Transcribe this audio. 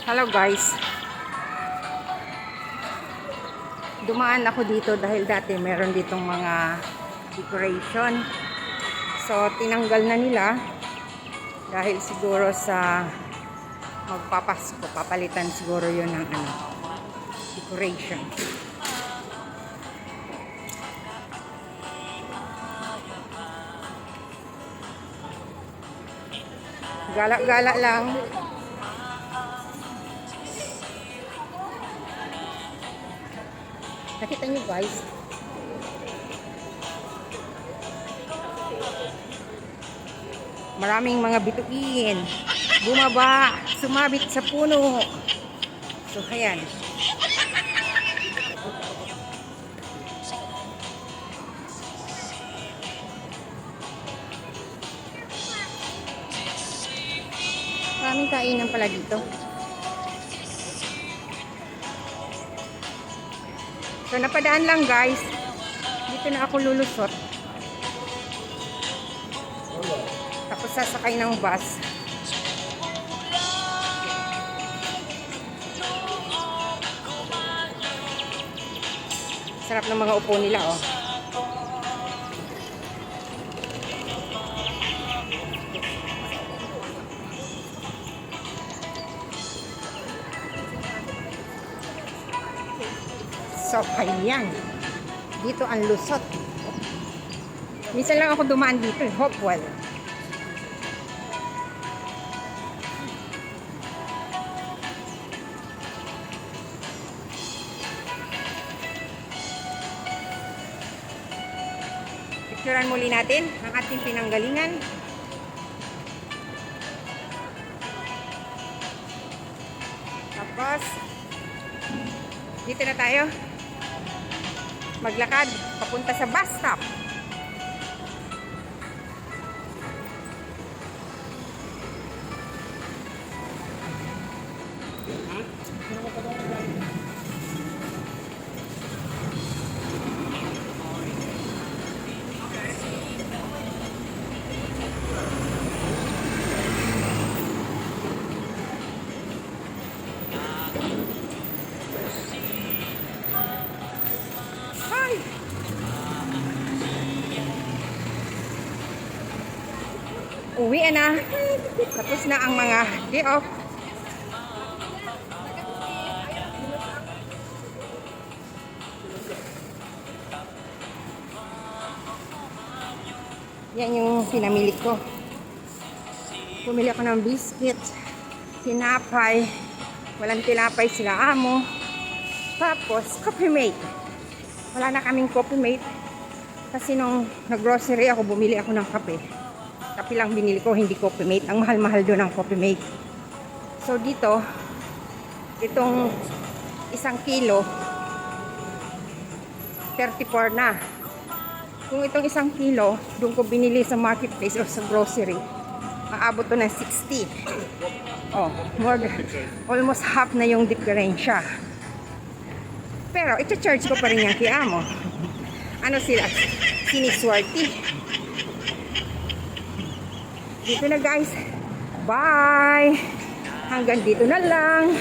Hello guys. Dumaan ako dito dahil dati meron ditong mga decoration. So tinanggal na nila dahil siguro sa magpapasko, papalitan siguro 'yun ng decoration. Gala-gala lang. Nakita nyo guys, maraming mga bituin bumaba, sumabit sa puno. So ayan, maraming kainan pala dito. So napadaan lang guys, dito na ako lulusot, tapos sasakay ng bus. Sarap ng mga upo nila oh. So, ayan. Dito ang lusot. Minsan lang ako dumaan dito, Hopewell. Picturean muli natin ang ating pinanggalingan. Tapos, dito na tayo. Maglakad papunta sa bus stop. Uwi na. Tapos na ang mga day off. Yan yung pinamili ko. Pumili ako ng biscuit, tinapay. Walang tinapay sila amo. Tapos, Coffee Mate. Wala na kaming Coffee Mate. Kasi nung nag-grocery ako, bumili ako ng kape. Kape lang binili ko, hindi Coffee Mate. Ang mahal-mahal doon ang Coffee Mate. So dito, itong 1 kilo, 34 na. Kung itong 1 kilo, doon ko binili sa marketplace o sa grocery, aabot to ng 60. Oh, almost half na yung diferensya. Pero, ito-charge ko pa rin yung kiyamo. Ano sila? Siniswerte. Dito na guys. Bye! Hanggang dito na lang.